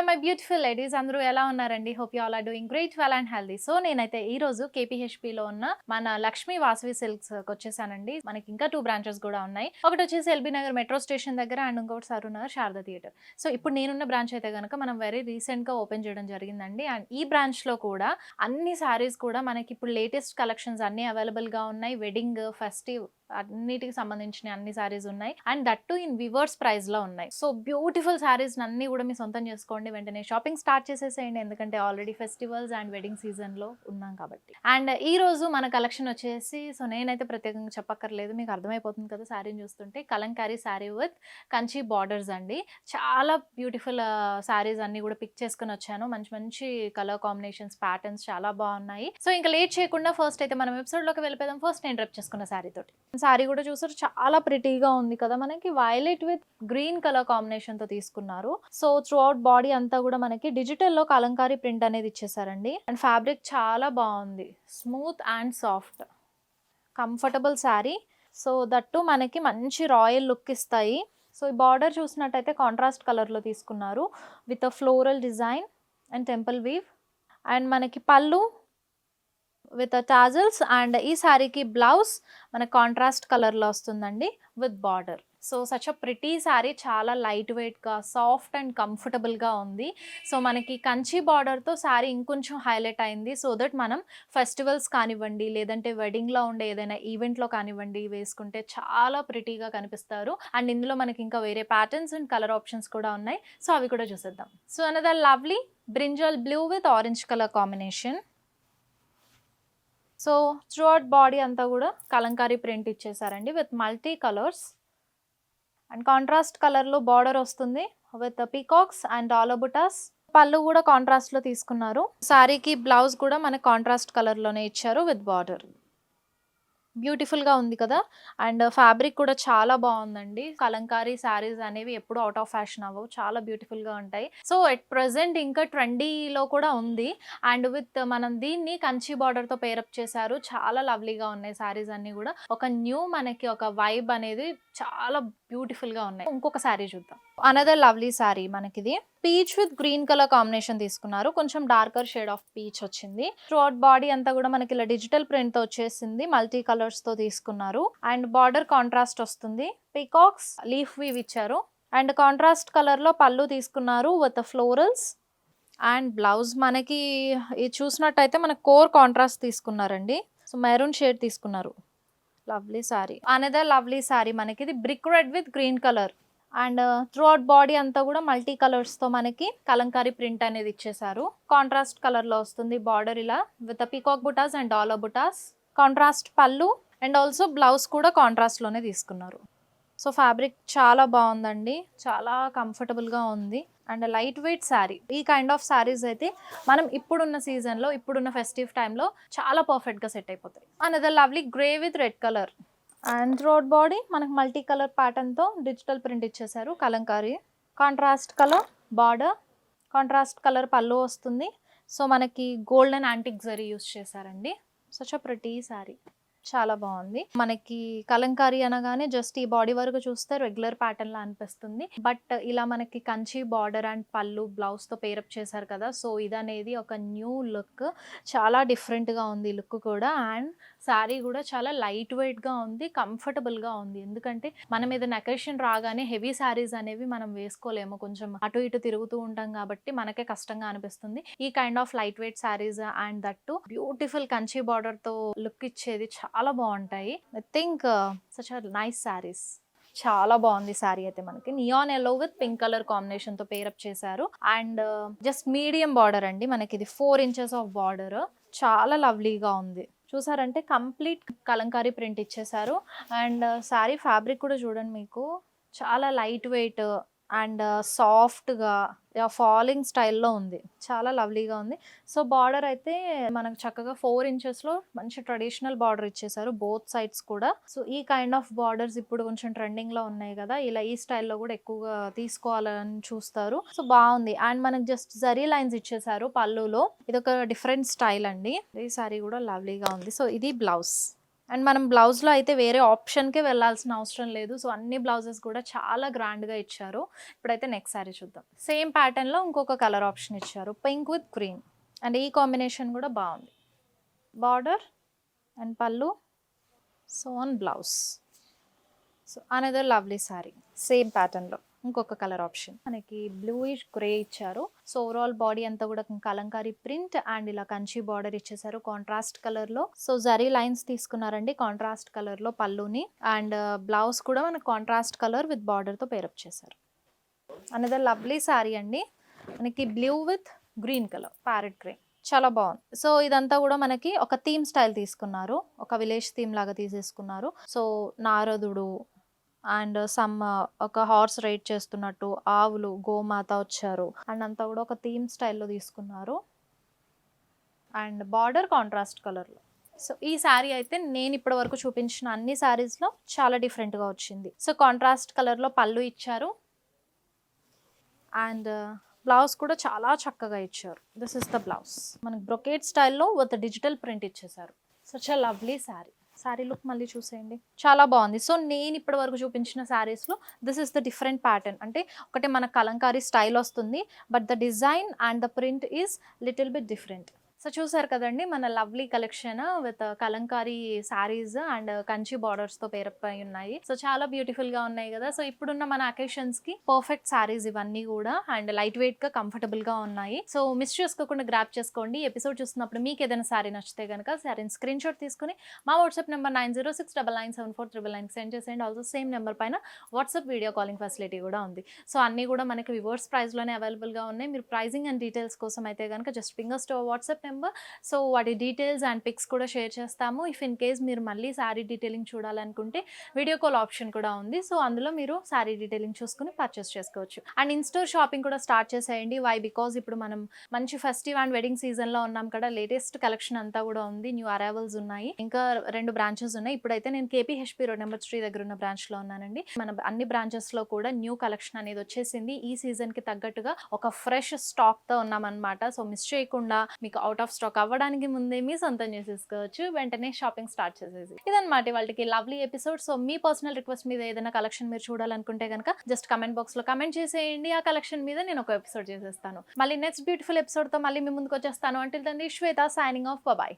My beautiful ladies అందరూ ఎలా ఉన్నారండి? Hope you all are doing great, well and healthy. So నేనైతే ఈ రోజు కేపీహెచ్‌పిలో ఉన్న మన లక్ష్మీ వాసవి సిల్క్స్‌కి వచ్చేసానండి. మనకి ఇంకా 2 బ్రాంచెస్ కూడా ఉన్నాయి. ఒకటి వచ్చేసి ఎల్బీ నగర్ మెట్రో స్టేషన్ దగ్గర అండ్ ఇంకోటి సరూర్ నగర్ శారదా థియేటర్. సో ఇప్పుడు నేనున్న బ్రాంచ్ అయితే గనక మనం వెరీ రీసెంట్‌గా ఓపెన్ చేయడం జరిగిందండి. అండ్ ఈ బ్రాంచ్‌లో కూడా అన్ని సారీస్ కూడా మనకి ఇప్పుడు లేటెస్ట్ కలెక్షన్స్ అన్నీ అవైలబుల్‌గా ఉన్నాయి. వెడ్డింగ్, ఫెస్టివ్ అన్నిటికి సంబంధించిన అన్ని సారీస్ ఉన్నాయి. And that to in viewers price లో ఉన్నాయి. సో బ్యూటిఫుల్ సారీస్ అన్ని కూడా మీ సొంతం చేసుకోండి. వెంటనే షాపింగ్ స్టార్ట్ చేసేసేయండి. ఎందుకంటే already festivals and wedding season లో ఉన్నాం కాబట్టి. అండ్ ఈ రోజు మన కలెక్షన్ వచ్చేసి, సో నేనైతే ప్రత్యేకంగా చెప్పక్కర్లేదు, మీకు అర్థమైపోతుంది కదా సారీని చూస్తుంటే. Kalamkari sorry with Kanchi borders అండి. చాలా బ్యూటిఫుల్ సారీస్ అన్ని కూడా పిక్ చేసుకుని వచ్చాను. మంచి మంచి కలర్ కాంబినేషన్స్, ప్యాటర్న్స్ చాలా బాగున్నాయి. సో ఇంకా లేట్ చేయకుండా ఫస్ట్ అయితే మనం ఎపిసోడ్ లోకి వెళ్ళిపోదాం. ఫస్ట్ నేను డ్రెప్ చేసుకున్న సారీ తోటి. సారీ కూడా చూసారు, చాలా ప్రిటీగా ఉంది కదా. మనకి violet with green colour combination తో తీసుకున్నారు. సో త్రూ అవుట్ బాడీ అంతా కూడా మనకి డిజిటల్ లో కలంకారీ ప్రింట్ అనేది ఇచ్చేసారండి. అండ్ ఫ్యాబ్రిక్ చాలా బాగుంది, smooth and soft, comfortable sari. So that మనకి మంచి రాయల్ లుక్ ఇస్తాయి. సో ఈ బార్డర్ చూసినట్టయితే కాంట్రాస్ట్ కలర్లో తీసుకున్నారు with a floral design and temple weave. And మనకి పళ్ళు విత్ టాజల్స్. అండ్ ఈ శారీకి బ్లౌజ్ మన కాంట్రాస్ట్ కలర్లో వస్తుందండి with border. So such a pretty sari, చాలా లైట్ వెయిట్గా, సాఫ్ట్ అండ్ కంఫర్టబుల్గా ఉంది. సో మనకి కంచి బార్డర్తో శారీ ఇంకొంచెం హైలైట్ అయింది. సో దట్ మనం ఫెస్టివల్స్ కానివ్వండి, లేదంటే వెడ్డింగ్లో ఉండే ఏదైనా ఈవెంట్లో కానివ్వండి వేసుకుంటే చాలా ప్రిటీగా కనిపిస్తారు. అండ్ ఇందులో మనకి ఇంకా వేరే ప్యాటర్న్స్ అండ్ కలర్ ఆప్షన్స్ కూడా ఉన్నాయి. సో అవి కూడా చూసేద్దాం. So another lovely brinjal blue with orange colour combination. So throughout body అంతా కూడా కలంకారీ ప్రింట్ ఇచ్చేసారండి with multi colours. And contrast కలర్లో బార్డర్ వస్తుంది with peacocks and all butas. పళ్ళు కూడా కాంట్రాస్ట్లో తీసుకున్నారు. శారీకి బ్లౌజ్ కూడా మనకి కాంట్రాస్ట్ కలర్లోనే ఇచ్చారు విత్ బార్డర్. బ్యూటిఫుల్గా ఉంది కదా. అండ్ ఫ్యాబ్రిక్ కూడా చాలా బాగుందండి. కలంకారీ శారీస్ అనేవి ఎప్పుడు అవుట్ ఆఫ్ ఫ్యాషన్ అవ్వవు, చాలా బ్యూటిఫుల్గా ఉంటాయి. సో ఎట్ ప్రజెంట్ ఇంకా ట్రెండీలో కూడా ఉంది. అండ్ విత్ మనం దీన్ని కంచి బార్డర్తో పేరప్ చేశారు. చాలా లవ్లీగా ఉన్నాయి శారీస్ అన్నీ కూడా. ఒక న్యూ మనకి ఒక వైబ్ అనేది చాలా బ్యూటిఫుల్గా ఉన్నాయి. ఇంకొక శారీ చూద్దాం. అనదర్ లవ్లీ శారీ మనకిది peach with green colour combination తీసుకున్నారు. కొంచెం డార్కర్ షేడ్ ఆఫ్ పీచ్ వచ్చింది. త్రూ అవుట్ బాడీ అంతా కూడా మనకి ఇలా డిజిటల్ ప్రింట్ తో వచ్చేసింది. మల్టీ కలర్స్ తో తీసుకున్నారు. అండ్ బార్డర్ కాంట్రాస్ట్ వస్తుంది. పీకాక్స్ లీఫ్ వీవ్ ఇచ్చారు. అండ్ కాంట్రాస్ట్ కలర్ లో పళ్ళు తీసుకున్నారు విత్ ఫ్లోరల్స్. అండ్ బ్లౌజ్ మనకి ఇది చూసినట్టయితే మనకి కోర్ కాంట్రాస్ట్ తీసుకున్నారండి. సో మెరూన్ షేడ్ తీసుకున్నారు. Lovely sorry. Another lovely sorry మనకి ఇది brick red with green colour. And through out body అంతా కూడా మల్టీ కలర్స్ తో మనకి కలంకారీ ప్రింట్ అనేది ఇచ్చేసారు. కాంట్రాస్ట్ కలర్ లో వస్తుంది బార్డర్ ఇలా విత్ పీకాక్ బుటాస్ అండ్ డాలర్ బుటాస్. కాంట్రాస్ట్ పళ్ళు అండ్ ఆల్సో బ్లౌజ్ కూడా కాంట్రాస్ట్ లోనే తీసుకున్నారు. సో ఫ్యాబ్రిక్ చాలా బాగుందండి, చాలా కంఫర్టబుల్గా ఉంది. And light weight sari. ఈ కైండ్ ఆఫ్ శారీస్ అయితే మనం ఇప్పుడున్న సీజన్లో, ఇప్పుడున్న ఫెస్టివ్ టైంలో చాలా పర్ఫెక్ట్గా సెట్ అయిపోతాయి. Another lovely grey with red colour. And త్రోట్ బాడీ మనకు మల్టీ కలర్ ప్యాటర్న్తో డిజిటల్ ప్రింట్ ఇచ్చేసారు. Kalamkari contrast colour border, contrast colour పళ్ళు వస్తుంది. సో మనకి గోల్డెన్ యాంటిక్ జరీ యూస్ చేశారండి. సచ్ అ ప్రిటీ శారీ, చాలా బాగుంది. మనకి కలంకారీ అనగానే జస్ట్ ఈ బాడీ వరకు చూస్తే రెగ్యులర్ ప్యాటర్న్ లా అనిపిస్తుంది. బట్ ఇలా మనకి కంచి బార్డర్ అండ్ పళ్ళు బ్లౌజ్ తో పేరప్ చేశారు కదా. సో ఇదనేది ఒక న్యూ లుక్, చాలా డిఫరెంట్ గా ఉంది లుక్ కూడా. అండ్ శారీ కూడా చాలా లైట్ వెయిట్ గా ఉంది, కంఫర్టబుల్ గా ఉంది. ఎందుకంటే మనం ఏదైనా అకేషన్ రాగానే హెవీ శారీస్ అనేవి మనం వేసుకోలేము, కొంచెం అటు ఇటు తిరుగుతూ ఉంటాం కాబట్టి మనకే కష్టంగా అనిపిస్తుంది. ఈ kind of light weight saris and that beautiful Kanchi border తో లుక్ ఇచ్చేది చాలా బాగుంటాయి. I think such are nice saris. చాలా బాగుంది శారీ అయితే. మనకి neon yellow with pink colour combination తో పేరప్ చేశారు. అండ్ జస్ట్ మీడియం బార్డర్ అండి మనకి ఇది 4 inches ఆఫ్ బార్డర్. చాలా లవ్లీగా ఉంది. చూసారంటే కంప్లీట్ కలంకారీ ప్రింట్ ఇచ్చేసారు. అండ్ శారీ ఫ్యాబ్రిక్ కూడా చూడండి, మీకు చాలా లైట్ వెయిట్ అండ్ సాఫ్ట్గా ఫాలింగ్ స్టైల్లో ఉంది. చాలా లవ్లీగా ఉంది. సో బార్డర్ అయితే మనకు చక్కగా 4 inchesలో మంచి ట్రెడిషనల్ బార్డర్ ఇచ్చేసారు బోత్ సైడ్స్ కూడా. సో ఈ కైండ్ ఆఫ్ బార్డర్స్ ఇప్పుడు కొంచెం ట్రెండింగ్లో ఉన్నాయి కదా, ఇలా ఈ స్టైల్లో కూడా ఎక్కువగా తీసుకోవాలని చూస్తారు. సో బాగుంది. అండ్ మనకు జస్ట్ జరీ లైన్స్ ఇచ్చేసారు పళ్ళులో. ఇది ఒక డిఫరెంట్ స్టైల్ అండి. ఈ సారీ కూడా లవ్లీగా ఉంది. సో ఇది బ్లౌజ్. అండ్ మనం బ్లౌజ్లో అయితే వేరే ఆప్షన్కే వెళ్ళాల్సిన అవసరం లేదు. సో అన్ని బ్లౌజెస్ కూడా చాలా గ్రాండ్గా ఇచ్చారు. ఇప్పుడైతే నెక్స్ట్ శారీ చూద్దాం. సేమ్ ప్యాటర్న్లో ఇంకొక కలర్ ఆప్షన్ ఇచ్చారు, పింక్ విత్ గ్రీన్. అండ్ ఈ కాంబినేషన్ కూడా బాగుంది. బార్డర్ అండ్ పళ్ళు, so on blouse. So another lovely sari same ప్యాటర్న్లో ఇంకొక కలర్ ఆప్షన్. మనకి బ్లూయిష్ గ్రే ఇచ్చారు. సో ఓవరాల్ బాడీ అంతా కూడా కలంకారీ ప్రింట్ అండ్ ఇలా కంచి బార్డర్ ఇచ్చేసారు కాంట్రాస్ట్ కలర్ లో. సో జరీ లైన్స్ తీసుకున్నారండి కాంట్రాస్ట్ కలర్ లో పళ్ళుని. అండ్ బ్లౌజ్ కూడా మనకు కాంట్రాస్ట్ కలర్ విత్ బార్డర్ తో పేరప్ చేశారు. అనదర్ లవ్లీ శారీ అండి. మనకి blue with green colour, parrot green, చాలా బాగుంది. సో ఇదంతా కూడా మనకి ఒక థీమ్ స్టైల్ తీసుకున్నారు, ఒక విలేజ్ థీమ్ లాగా తీసేసుకున్నారు. సో నారదుడు అండ్ సమ్ ఒక హార్స్ రైడ్ చేస్తున్నట్టు, ఆవులు, గోమాత వచ్చారు అండ్ అంతా కూడా ఒక థీమ్ స్టైల్లో తీసుకున్నారు. అండ్ బార్డర్ కాంట్రాస్ట్ కలర్లో. సో ఈ శారీ అయితే నేను ఇప్పటి వరకు చూపించిన అన్ని శారీస్లో చాలా డిఫరెంట్గా వచ్చింది. సో కాంట్రాస్ట్ కలర్లో పళ్ళు ఇచ్చారు అండ్ బ్లౌజ్ కూడా చాలా చక్కగా ఇచ్చారు. This is the blouse. మనకి బ్రొకేట్ స్టైల్లో విత్ డిజిటల్ ప్రింట్ ఇచ్చేసారు. Such a lovely sari. Sari look మళ్ళీ చూసేయండి, చాలా బాగుంది. సో నేను ఇప్పటి వరకు చూపించిన శారీస్లో this is the different pattern. అంటే ఒకటి మన కలంకారీ స్టైల్ వస్తుంది, but the design and the print is little bit different. So చూసారు కదండి మన lovely collection with kalamkari saris and Kanchi బార్డర్స్తో పేరప్ అయి ఉన్నాయి. సో చాలా బ్యూటిఫుల్గా ఉన్నాయి కదా. సో ఇప్పుడున్న మన అకేషన్స్కి పర్ఫెక్ట్ శారీస్ ఇవన్నీ కూడా, అండ్ లైట్ వెయిట్గా కంఫర్టబుల్గా ఉన్నాయి. సో మిస్ చేసుకోకుండా గ్రాప్ చేసుకోండి. ఎపిసోడ్ చూస్తున్నప్పుడు మీకు ఏదైనా శారీ నచ్చితే కనుక శారీని స్క్రీన్ షాట్ తీసుకుని మా వాట్సాప్ నెంబర్ 9069974999 సెండ్ చేసేయండి. ఆల్సో సేమ్ నెంబర్ పైన వాట్సాప్ వీడియో కాలింగ్ ఫెసిలిటీ కూడా ఉంది. సో అన్నీ కూడా మనకి వివర్స్ ప్రైస్లోనే అవైలబుల్గా ఉన్నాయి. మీరు ప్రైజింగ్ అండ్ డీటెయిల్స్ కోసం అయితే కనుక just fingers to WhatsApp number. So వాటి డీటెయిల్స్ అండ్ పిక్స్ కూడా షేర్ చేస్తాము. ఇఫ్ ఇన్ కేస్ మీరు మళ్ళీ శారీ డీటెయిలింగ్ చూడాలనుకుంటే వీడియో కాల్ ఆప్షన్ కూడా ఉంది. సో అందులో మీరు శారీ డీటెయిలింగ్ చూసుకుని పర్చేస్ చేసుకోవచ్చు. అండ్ ఇన్స్టోర్ షాపింగ్ కూడా స్టార్ట్ చేసేయండి. వై బికాజ్ ఇప్పుడు మనం మంచి ఫెస్టివ్ అండ్ వెడ్డింగ్ సీజన్లో ఉన్నాం కదా. లేటెస్ట్ కలెక్షన్ అంతా కూడా ఉంది, న్యూ అరైవల్స్ ఉన్నాయి, ఇంకా 2 బ్రాంచెస్ ఉన్నాయి. ఇప్పుడైతే నేను KPHP రోడ్ నెంబర్ 3 దగ్గర ఉన్న బ్రాంచ్లో ఉన్నానండి. మన అన్ని బ్రాంచెస్లో కూడా న్యూ కలెక్షన్ అనేది వచ్చేసింది. ఈ సీజన్కి తగ్గట్టుగా ఒక ఫ్రెష్ స్టాక్తో ఉన్నామన్నమాట. సో మిస్ చేయకుండా మీకు అవుట్ ఆఫ్ స్టాక్ అవ్వడానికి ముందే మీ సొంతం చేసేసుకోవచ్చు, వెంటనే షాపింగ్ స్టార్ట్ చేసేసి. ఇదన్నమాట వాళ్ళకి లవ్లీ ఎపిసోడ్. సో మీ పర్సనల్ రిక్వెస్ట్ మీద ఏదైనా కలెక్షన్ మీరు చూడాలనుకుంటే కనుక జస్ట్ కమెంట్ బాక్స్ లో కమెంట్ చేసేయండి. ఆ కలెక్షన్ మీద నేను ఒక ఎపిసోడ్ చేసేస్తాను. మళ్ళీ నెక్స్ట్ బ్యూటిఫుల్ ఎపిసోడ్ తో మళ్ళీ మీ ముందుకు వచ్చేస్తాను. అంటిల్ దెన్ శ్వేత సైనింగ్ ఆఫ్. బాయ్.